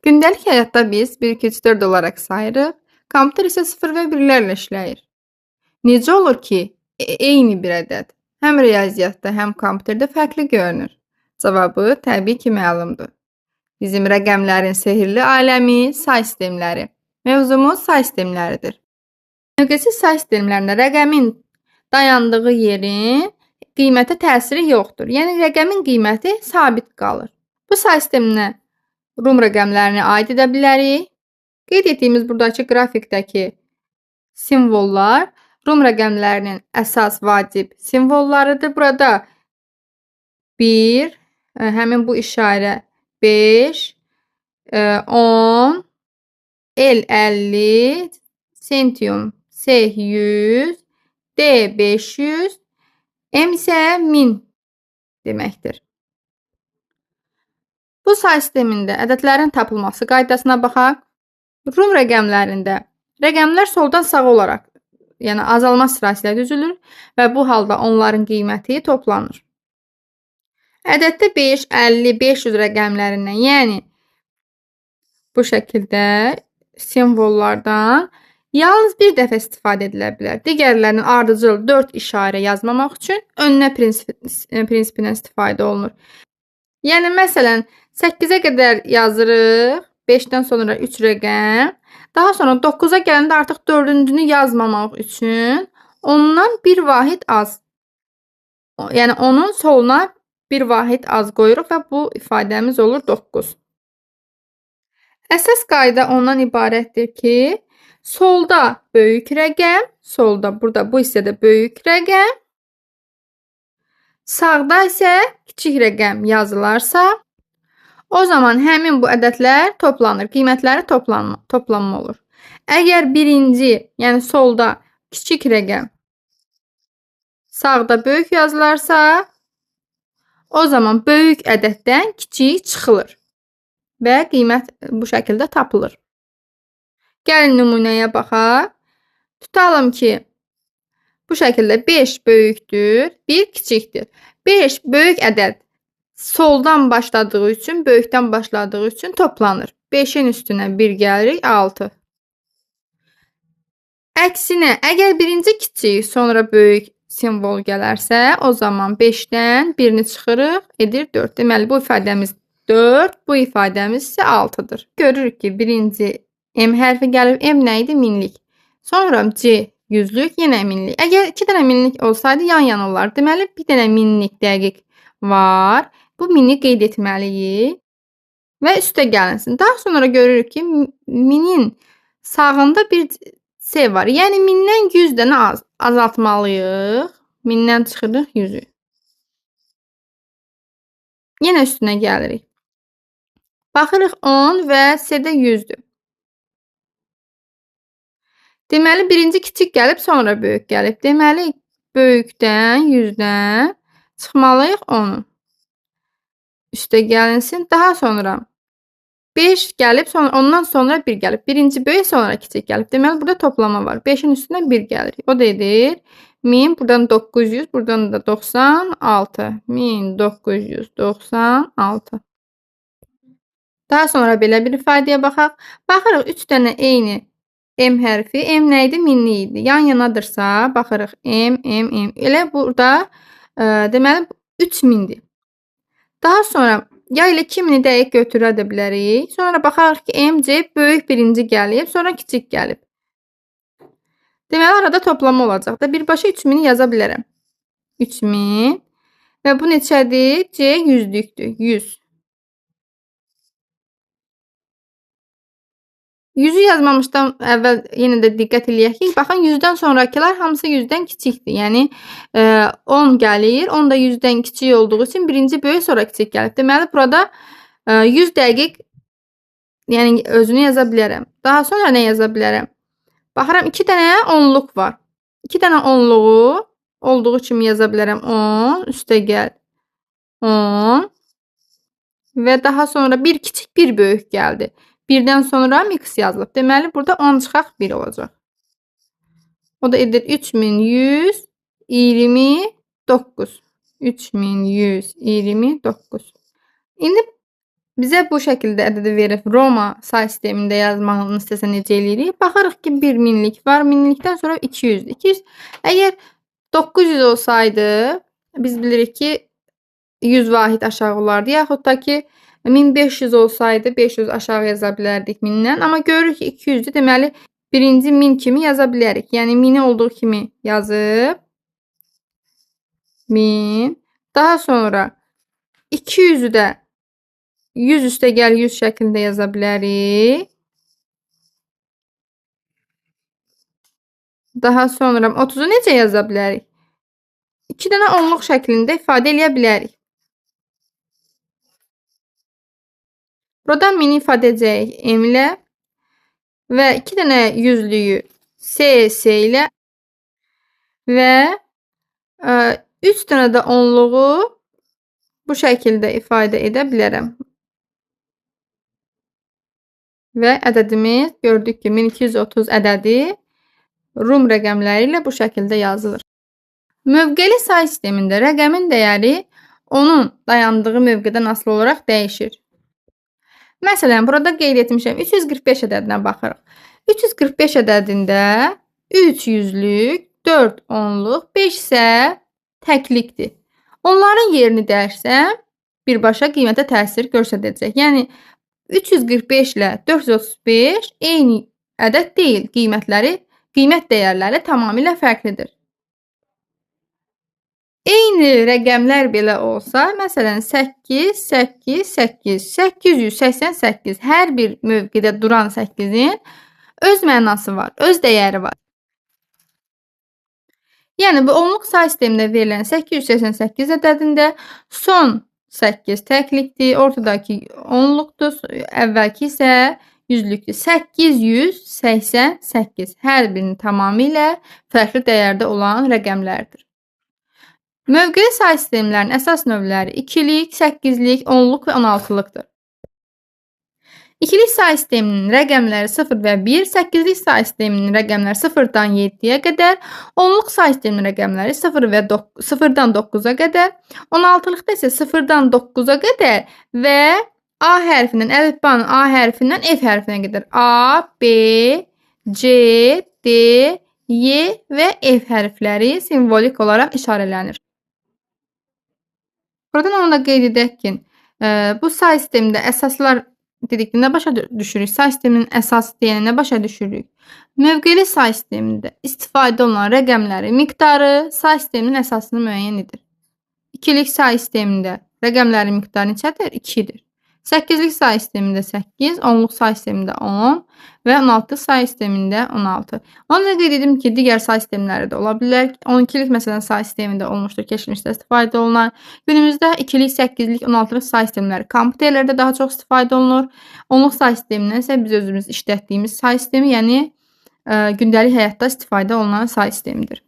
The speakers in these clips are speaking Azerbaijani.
Gündəlik həyatda biz 1, 2, 3, 4 olaraq sayırıq. Kompüter isə 0 və 1-lərlə işləyir. Necə olur ki, eyni bir ədəd həm riyaziyyatda, həm kompüterdə fərqli görünür? Cavabı təbii ki, məlumdur. Bizim rəqəmlərin sehirli aləmi say sistemləri. Mövzumuz say sistemləridir. Növbətsiz say sistemlərində rəqəmin dayandığı yerin qiymətə təsiri yoxdur. Yəni, rəqəmin qiyməti sabit qalır. Bu say sisteminə Rum rəqəmlərini aid edə bilərik. Qeyd etdiyimiz buradakı qrafikdəki simvollar Rum rəqəmlərinin əsas vacib simvollarıdır. Burada 1, həmin bu işarə 5, 10, L 50, sentium S 100, D 500, M isə 1000 deməkdir. Bu say sistemində ədədlərin tapılması qaydasına baxaq. Rum rəqəmlərində rəqəmlər soldan sağa olaraq, yəni azalma sırası ilə düzülür və bu halda onların qiyməti toplanır. Ədəddə 5, 50, 500 rəqəmlərindən, yəni bu şəkildə simvollardan yalnız bir dəfə istifadə edilə bilər. Digərlərinin ardıcıl 4 işarə yazmamaq üçün önünə prinsipindən istifadə olunur. Yəni, məsələn, 8-ə qədər yazırıq, 5-dən sonra 3 rəqəm, daha sonra 9-a gələndə artıq 4-cünü yazmamaq üçün ondan bir vahid az, yəni onun soluna bir vahid az qoyuruq və bu ifadəmiz olur 9. Əsas qayda ondan ibarətdir ki, solda böyük rəqəm, solda burada bu hissədə böyük rəqəm, sağda isə kiçik rəqəm yazılarsa, o zaman həmin bu ədədlər toplanır, qiymətləri toplanma olur. Əgər birinci, yəni solda kiçik rəqəm, sağda böyük yazılarsa, o zaman böyük ədəddən kiçik çıxılır və qiymət bu şəkildə tapılır. Gəlin nümunəyə baxaq. Tutalım ki, bu şəkildə 5 böyükdür, 1 kiçikdir. 5 böyük ədəd soldan başladığı üçün, böyükdən başladığı üçün toplanır. 5-in üstünə 1 gəlirik, 6. Əksinə, əgər birinci kiçik, sonra böyük simvol gələrsə, o zaman 5-dən 1-ni çıxırıq, edir 4. Deməli, bu ifadəmiz 4, bu ifadəmiz isə 6-dır. Görürük ki, birinci M hərfi gəlib, M nə idi? Minlik. Sonra C, yüzlük, yenə minlik. Əgər 2 dənə minlik olsaydı, yan-yana olar. Deməli, bir dənə minlik dəqiq var. Bu mini qeyd etməliyik və üstə gəlinsin. Daha sonra görürük ki, minin sağında bir C var. Yəni, mindən 100 dənə azaltmalıyıq. Mindən çıxırıq 100-ü. Yenə üstünə gəlirik. Baxırıq 10 və C-də 100-dür. Deməli, birinci kiçik gəlib, sonra böyük gəlib. Deməli, böyükdən, 100-dən çıxmalıyıq 10-u. Üstə gəlinsin. Daha sonra 5 gəlib, ondan sonra 1 gəlib. Birinci böyük, sonra kiçik gəlib. Deməli, burada toplama var. 5-in üstünə 1 gəlirik. O da edir 1000, buradan 900, buradan da 96. 1996. Daha sonra belə bir ifadəyə baxaq. Baxırıq, 3 dənə eyni M hərfi. M nə idi? Minlik idi. Yan-yanadırsa, baxırıq M, M, M. Elə burada deməli 3000-dir. Daha sonra ya ilə 2000-i dəqiq götürə də bilərik. Sonra baxarıq ki, M, C böyük birinci gəlib, sonra kiçik gəlib. Deməli, arada toplama olacaq da birbaşa 3000-i yaza bilərəm. 3000 və bu neçədir? C 100-lükdür. 100. 100-ü yazmamışdan əvvəl yenə də diqqət eləyək ki, baxın 100-dən sonrakılar hamısı 100-dən kiçikdir. Yəni 10 gəlir, 10 da 100-dən kiçik olduğu üçün birinci böyük, sonra kiçik gəlib. Deməli, burada 100 dəqiq yəni özünü yaza bilərəm. Daha sonra nə yaza bilərəm? Baxıram, 2 dənə 10-luq var. 2 dənə 10-luğu olduğu kimi yaza bilərəm. 10, üstə gəl 10 və daha sonra bir kiçik, bir böyük gəldi. Birdən sonra mix yazılıb. Deməli, burada 10 çıxaq 1 olacaq. O da edir 3129. 3129. İndi Bizə bu şəkildə ədədi verib Roma say sistemində yazmağını istəsə necə eləyirik? Baxırıq ki, 1 minlik var. Minlikdən sonra 200-dür. 200 əgər 900 olsaydı, biz bilirik ki, 100 vahid aşağı olardı. Yaxud da ki, 1500 olsaydı, 500 aşağı yaza bilərdik 1000-dən. Amma görürük ki, 200-dür. Deməli, birinci 1000 kimi yaza bilərik. Yəni, 1000-i olduğu kimi yazıb 1000. Daha sonra 200-ü də 100 üstəgəl 100 şəklində yaza bilərik. Daha sonra 30-u necə yaza bilərik? 2 dənə onluq şəklində ifadə eləyə bilərik. Buradan 1000-i ifadə edəcəyik M ilə və 2 dənə yüzlüyü S ilə və 3 dənə də onluğu bu şəkildə ifadə edə bilərəm. Və ədədimiz gördük ki, 1230 ədədi Rum rəqəmləri ilə bu şəkildə yazılır. Mövqeli say sistemində rəqəmin dəyəri onun dayandığı mövqedən asılı olaraq dəyişir. Məsələn, burada qeyd etmişəm, 345 ədədinə baxırıq. 345 ədədində 3 yüzlük, 4 onluq, 5 isə təklikdir. Onların yerini dəyişsəm, birbaşa qiymətə təsir göstərəcək. Yəni, 345 ilə 435 eyni ədəd deyil. Qiymət dəyərləri tamamilə fərqlidir. Eyni rəqəmlər belə olsa, məsələn, 8, 8, 8, 888 hər bir mövqedə duran 8-in öz mənası var, öz dəyəri var. Yəni, bu onluq say sistemində verilən 888 ədədində son 8 təklikdir, ortadakı onluqdur, əvvəlki isə yüzlükdür. 888 hər birinin tamamilə fərqli dəyərdə olan rəqəmlərdir. Mövqeli say sistemlərinin əsas növləri 2-lik, 8-lik, 10-luq və 16-lıqdır. 2-lik say sisteminin rəqəmləri 0 və 1, 8-lik say sisteminin rəqəmləri 0-dan 7-yə qədər, 10-luq say sisteminin rəqəmləri 0-dan 9-a qədər, 16-lıqda isə 0-dan 9-a qədər və A hərfindən, əlifbanın A hərfindən F hərfinə qədər A, B, C, D, Y və F hərfləri simvolik olaraq işarələnir. Buradan onu da qeyd edək ki, bu say sistemində əsaslar dedikdə nə başa düşürük? Say sisteminin əsası deyənə nə başa düşürük? Mövqeli say sistemində istifadə olunan rəqəmlərin miqdarı say sisteminin əsasını müəyyən edir. 2-lik say sistemində rəqəmlərin miqdarı neçədir? 2-dir. 8-lik say sistemində 8, 10-luq say sistemində 10 və 16-lıq say sistemində 16. Onu da qeyd edim ki, digər say sistemləri də ola bilər. 12-lik məsələn say sistemində olmuşdur, keçmişdə istifadə olunan. Günümüzdə 2-lik, 8-lik, 16-lıq say sistemləri kompüterlərdə daha çox istifadə olunur. 10-luq say sistemindən isə biz özümüz işlətdiyimiz say sistemi, yəni gündəlik həyatda istifadə olunan say sistemidir.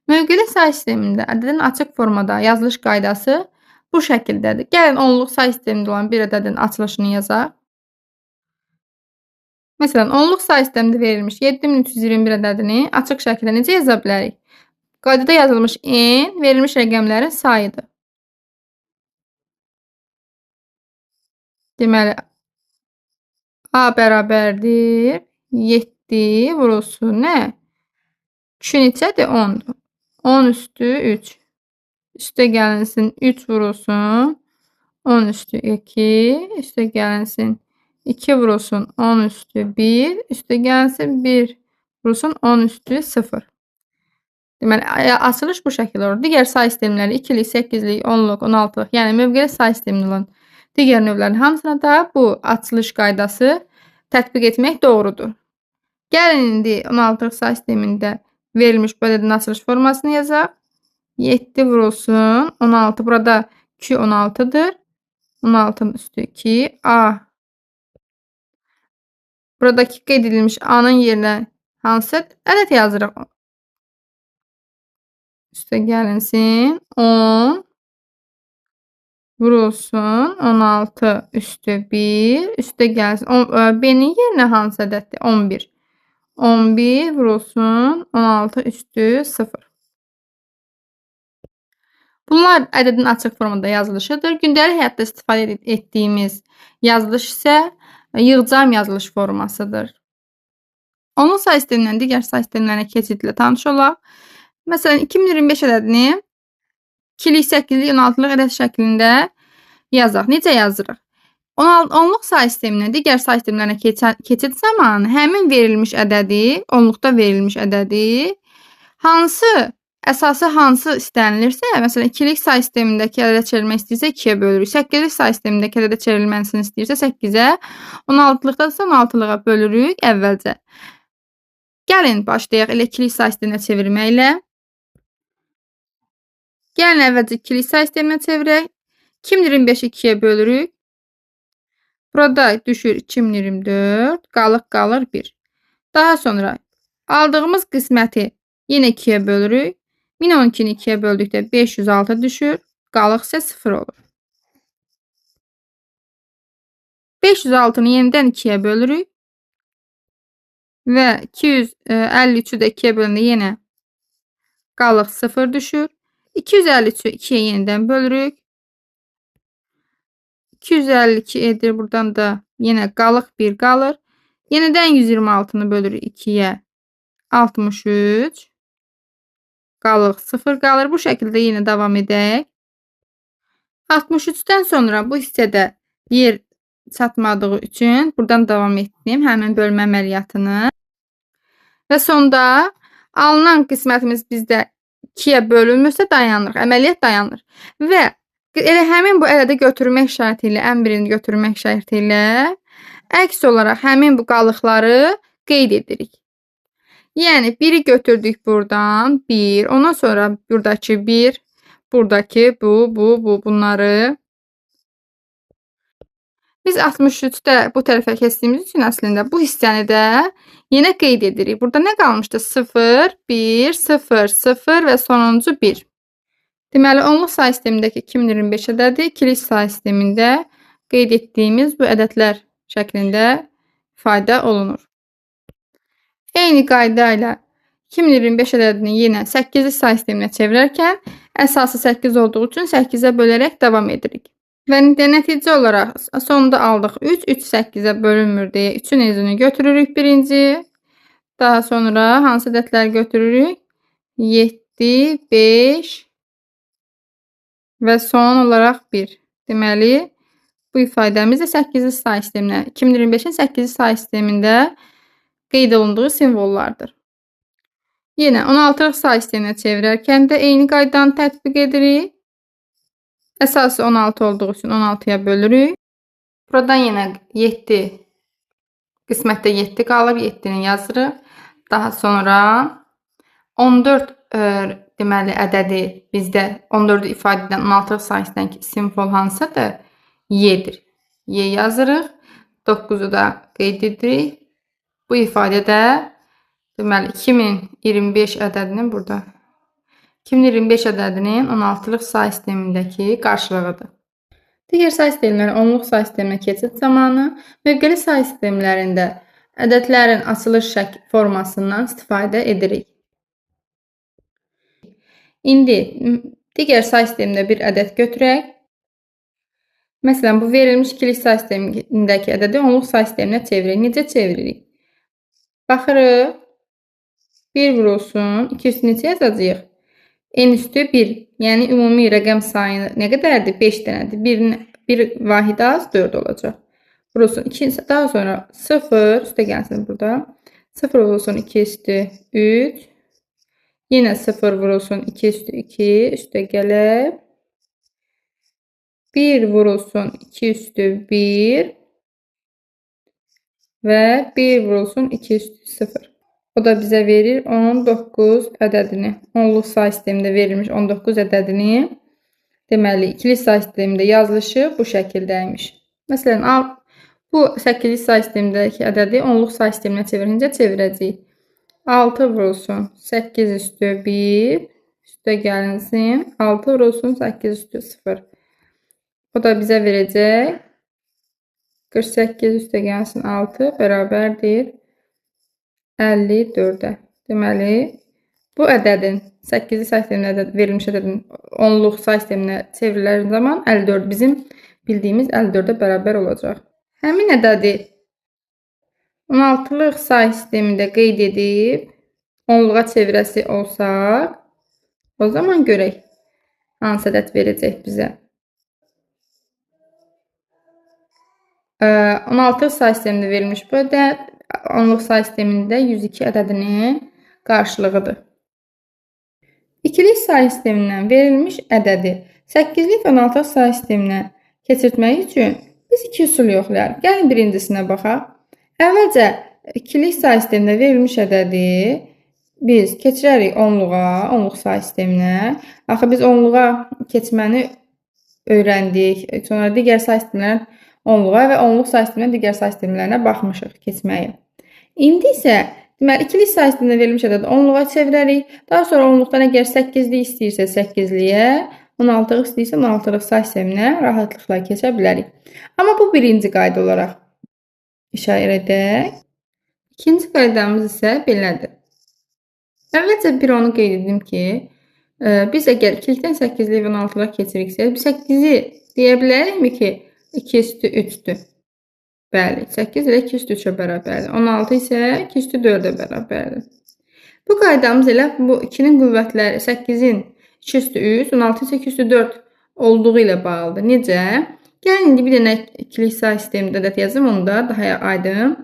Mövqeli say sistemində ədədin açıq formada yazılış qaydası bu şəkildədir. Gəlin, onluq say sistemində olan bir ədədin açılışını yazaq. Məsələn, onluq say sistemində verilmiş 7321 ədədini açıq şəkildə necə yaza bilərik? Qaydada yazılmış n verilmiş rəqəmlərin sayıdır. Deməli, A bərabərdir 7 vurulsun nə? 2 neçədir? 10-dur. 10 üstü 3. Üstə gəlinsin 3 vurulsun 10 üstü 2. Üstə gəlinsin 2 vurulsun 10 üstü 1. Üstə gəlinsin 1 vurulsun 10 üstü 0. Deməli, açılış bu şəkildə olur. Digər say sistemləri 2-lik, 8-lik, 10-luq, 16-lıq, yəni mövqeli say sistemində olan digər növlərin hamısına da bu açılış qaydası tətbiq etmək doğrudur. Gəlin, indi 16-lıq say sistemində verilmiş bu ədədin açılış formasını yazaq. 7 vurulsun 16. Burada 2 16'dır. 16'nın üstü 2. A. Buradakı qeyd edilmiş A-nın yerinə hansı ədəd yazırıq? Üstə gəlinsin 10 vurulsun 16 üstü 1. Üstə gəlsin B-nin yerinə hansı ədəddir? 11. 11 vurulsun 16 üstü 0. Bunlar ədədin açıq formada yazılışıdır. Gündəlik həyatda istifadə etdiyimiz yazılış isə yığcam yazılış formasıdır. Onluq say sistemindən digər say sistemlərinə keçidlə tanış olaq. Məsələn, 2025 ədədini 2-lik, 8-lik, 16-lıq ədəd şəklində yazaq. Necə yazırıq? Onluq say sisteminə digər say sistemlərinə keçid zamanı həmin verilmiş ədədi, onluqda verilmiş ədədi əsası hansı istənilirsə, məsələn, 2-lik say sistemindəki ədədə çevrilmək istəyirsə 2-yə bölürük. 8-lik say sistemindəki ədədə çevrilməsini istəyirsə 8-ə, 16-lıqda isə 16-lığa bölürük əvvəlcə. Gəlin başlayaq elə 2-lik say sisteminə çevirməklə. Gəlin əvvəlcə 2-lik say sisteminə çevirək. 2025-i 2-yə bölürük. Burada düşür 2024, qalır 1. Daha sonra aldığımız qisməti yenə 2-yə bölürük. 1012-ni 2-yə böldükdə 506 düşür, qalıq isə 0 olur. 506-nı yenidən 2-yə bölürük və 253-ü də 2-yə böləndə yenə qalıq 0 düşür. 253-ü 2-yə yenidən bölürük. 252 edir, buradan da yenə qalıq 1 qalır. Yenidən 126-nı bölürük 2-yə, 63. Qalıq 0 qalır. Bu şəkildə yenə davam edək. 63-dən sonra bu hissədə yer çatmadığı üçün buradan davam etdim həmin bölmə əməliyyatını. Və sonda alınan qismətimiz bizdə 2-yə bölünmürsə dayanır. Əməliyyat dayanır. Və elə həmin bu ədədi götürmək şərti ilə, ən birini götürmək şərti ilə əks olaraq həmin bu qalıqları qeyd edirik. Yəni 1-i götürdük buradan, 1, ondan sonra buradakı 1, buradakı bunları. Biz 63-də bu tərəfə keçdiyimiz üçün əslində bu hissəni də yenə qeyd edirik. Burada nə qalmışdı? 0, 1, 0, 0 və sonuncu 1. Deməli, onluq say sistemindəki 2025 ədədi 2-lik say sistemində qeyd etdiyimiz bu ədədlər şəklində ifadə olunur. Eyni qayda ilə 2025 ədədini yenə 8-lik say sisteminə çevirərkən əsası 8 olduğu üçün 8-ə bölərək davam edirik. Və nəticə olaraq sonda aldıq 3, 3 8-ə bölünmür deyə 3-ün özünü götürürük birinci. Daha sonra hansı ədədləri götürürük? 7, 5 və son olaraq 1. Deməli, bu ifadəmiz də 8-lik say sisteminə, 2025-in 8-lik say sistemində qeyd olunduğu simvollardır. Yenə 16-lıq say sisteminə çevirərkən də eyni qaydanı tətbiq edirik. Əsası 16 olduğu üçün 16-ya bölürük. Buradan yenə 7, qismətdə 7 qalır, 7-ni yazırıq. Daha sonra 14 deməli ədədi bizdə 14-ü ifadə edən 16-lıq say sistemindəki simvol hansıdır? Y-dir. Y yazırıq. 9-u da qeyd edirik. Bu ifadədə deməli 2025 ədədinin burada 2025 ədədinin 16-lıq say sistemindəki qarşılığıdır. Digər say sistemləri onluq say sisteminə keçid zamanı mövqeli say sistemlərində ədədlərin açılış formasından istifadə edirik. İndi digər say sistemində bir ədəd götürək. Məsələn, bu verilmiş 2-lik say sistemindəki ədədi onluq say sisteminə çeviririk. Necə çeviririk? Baxırıq. 1 vurulsun. 2 üstü neçə yazacağıq? N üstü 1. Yəni, ümumi rəqəm sayını nə qədərdir? 5 dənədir. 1 vahid az 4 olacaq. Vurulsun. Daha sonra 0 üstə gəlsin burada. 0 vurulsun 2 üstü 3. Yenə 0 vurulsun 2 üstü 2 üstə gələr. 1 vurulsun 2 üstü 1 və 1 vurulsun 2 üstü 0. O da bizə verir 19 ədədini. Onluq say sistemində verilmiş 19 ədədini. Deməli, ikilik say sistemində yazılışı bu şəkildəymiş. Məsələn, bu 8-lik say sistemindəki ədədi onluq say sisteminə çevirincə çevirəcəyik. 6 vurulsun 8 üstü 1 üstə gəlinsin. 6 vurulsun 8 üstü 0. O da bizə verəcək 48 üstə gəlsin 6 bərabərdir 54-ə. Deməli, Bu ədədin 8-li say sisteminə verilmiş ədədin onluq say sisteminə çevrilərin zaman 54 bizim bildiyimiz 54-ə bərabər olacaq. Həmin ədədi 16-lıq say sistemində qeyd edib onluğa çevirəsi olsaq, o zaman görək hansı ədəd verəcək bizə. 16 say sistemində verilmiş bu ədəd onluq say sistemində 102 ədədinin qarşılığıdır. İkilik say sistemindən verilmiş ədədi 8-lik və 16-lıq say sisteminə keçirtmək üçün biz iki üsul yoxlayarıq. Gəlin birincisinə baxaq. Əvvəlcə ikilik say sistemində verilmiş ədədi biz keçirərik onluğa, onluq say sisteminə. Axı biz onluğa keçməni öyrəndik. Sonra digər say sistemlərin onluğa və onluq say sistemindən digər say sistemlərinə baxmışıq keçməyi. İndi isə deməli, ikilik say sistemində verilmiş ədədi onluğa çevirərik. Daha sonra onluqdan əgər 8-lik istəyirsə 8-liyə, 16-lıq istəyirsə 16-lıq say sisteminə rahatlıqla keçə bilərik. Amma bu birinci qayda olaraq işarə edək. İkinci qaydamız isə belədir. Əvvəlcə bir onu qeyd edim ki, biz əgər ikilikdən 8-liyə və 16-lığa keçiriksə, 8-i deyə bilərikmi ki, 2 üstü 3-dür? Bəli, 8 ilə 2 üstü 3-ə bərabərdir. 16 isə 2 üstü 4-ə bərabərdir. Bu qaydamız elə bu 2-nin qüvvətləri 8-in 2 üstü 3, 16 isə 2 üstü 4 olduğu ilə bağlıdır. Necə? Gəlin indi bir dənə ikilik say sistemində ədəd yazım, onu da daha aydın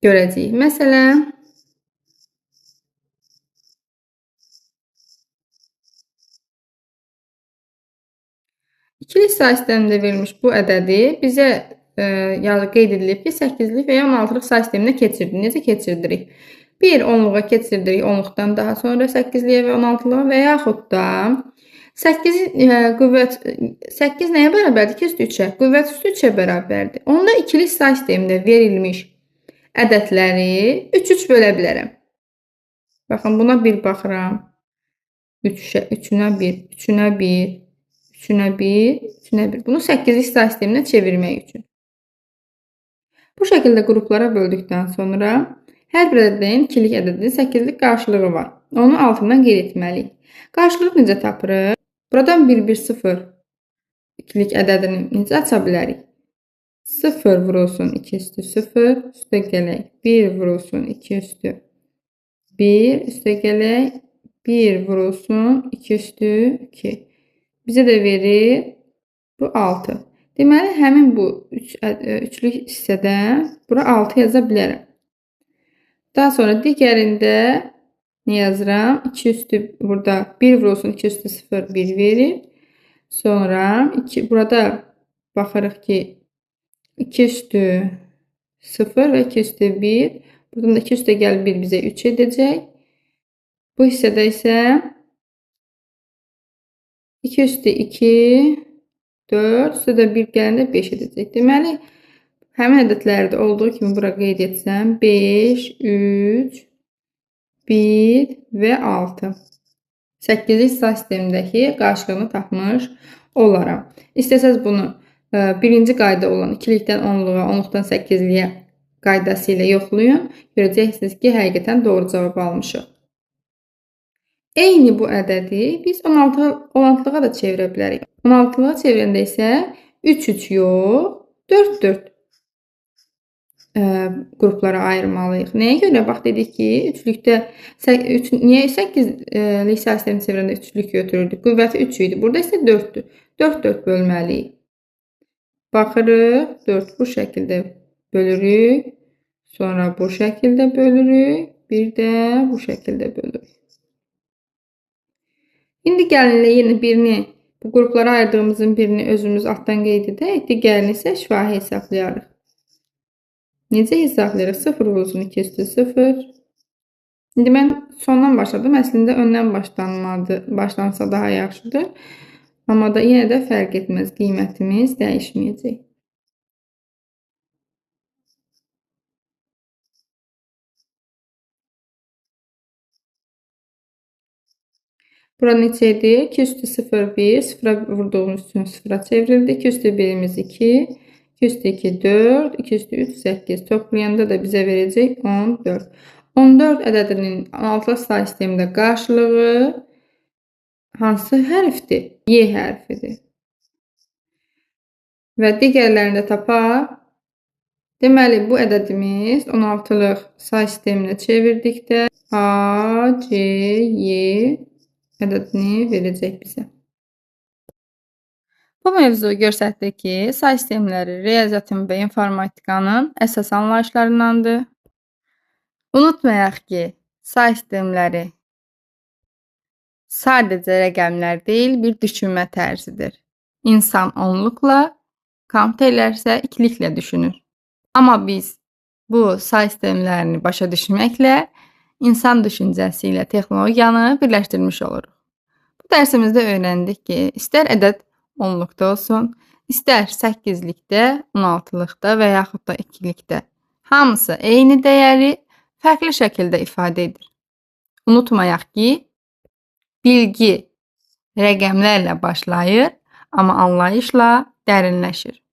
görəcəyik. Məsələn, ikilik say sistemində verilmiş bu ədədi bizə qeyd edilib ki, 8-lik və ya 16-lıq say sisteminə keçirdik. Necə keçirdirik? Bir onluğa keçirdirik, onluqdan daha sonra 8-liyə və 16-lığa və yaxud da 8 nəyə bərabərdir? 2 üstü 3-ə. Qüvvət üstü 3-ə bərabərdir. Onda ikilik say sistemində verilmiş ədədləri 3-3 bölə bilərəm. Baxın, buna bir baxıram. 3-ünə 1, 3-ünə 1, 3-ünə 1, 3-ünə 1. Bunu 8-lik say sisteminə çevirmək üçün. Bu şəkildə qruplara böldükdən sonra hər bir ədədin ikilik ədədinin 8-lik qarşılığı var. Onu altından qeyd etməliyik. Qarşılıq necə tapırıq? Buradan 1, 1, 0 ikilik ədədini necə aça bilərik? 0 vurulsun 2 üstü 0, üstə gələk 1 vurulsun 2 üstü 1, üstə gələk 1 vurulsun 2 üstü 2. Bizə də verir bu 6. Deməli, həmin bu üçlük hissədən bura 6 yaza bilərəm. Daha sonra digərində nə yazıram? 2 üstü burada 1 vurulsun 2 üstü 0, 1 verir. Sonra burada baxırıq ki 2 üstü 0 və 2 üstü 1. Buradan da 2 üstə gəl 1 bizə 3 edəcək. Bu hissədə isə 2 üstü 2, 4, üstə də 1 gələndə 5 edəcək. Deməli, həmin ədədlərdə olduğu kimi bura qeyd etsəm, 5, 3, 1 və 6. 8-lik say sistemindəki qarşılığını tapmış olaram. İstəsəz bunu birinci qayda olan ikilikdən onluğa, onluqdan 8-liyə qaydası ilə yoxlayın. Görəcəksiniz ki, həqiqətən doğru cavab almışıq. Eyni bu ədədi biz 16-lığa da çevirə bilərik. 16-lığa çevirəndə isə 3-3 yox, 4-4 qruplara ayırmalıyıq. Nəyə görə? Bax, dedik ki, üçlükdə niyə 8-lik say sistemini çevirəndə üçlük götürürdük? Qüvvəti 3 idi. Burada isə 4-dür. 4-4 bölməliyik. Baxırıq, 4 bu şəkildə bölürük. Sonra bu şəkildə bölürük. Bir də bu şəkildə bölürük. İndi gəlinlə yenə birini, bu qruplara ayırdığımızın birini özümüz altdan qeyd edək, digərini isə şifahi hesablayarıq. Necə hesablayırıq? 0 vurulsun 2 üstü 0. İndi mən sondan başladım. Əslində öndən başlansa daha yaxşıdır. Amma da yenə də fərq etməz. Qiymətimiz dəyişməyəcək. Bura neçə idi? 2 üstü 0, 1. 0'a vurduğumuz üçün 0'a çevrildi. 2 üstü 1'imiz 2. 2 üstü 2, 4. 2 üstü 3, 8. Toplayanda da bizə verəcək 14. 14 ədədinin 16-lıq say sistemində qarşılığı hansı hərfdir? Y hərfidir. Və digərlərini də tapaq. Deməli, bu ədədimiz 16-lıq say sisteminə çevirdikdə A, C, Y ədədini verəcək bizə. Bu mövzu göstərdi ki, say sistemləri riyaziyyatın və informatikanın əsas anlayışlarındandır. Unutmayaq ki, say sistemləri sadəcə rəqəmlər deyil, bir düşünmə tərzidir. İnsan onluqla, kompüterlər isə ikiliklə düşünür. Amma biz bu say sistemlərini başa düşməklə insan düşüncəsi ilə texnologiyanı birləşdirmiş oluruq. Bu dərsimizdə öyrəndik ki, istər ədəd onluqda olsun, istər 8-likdə, 16-lıqda və yaxud da 2-likdə. Hamısı eyni dəyəri fərqli şəkildə ifadə edir. Unutmayaq ki, bilgi rəqəmlərlə başlayır, amma anlayışla dərinləşir.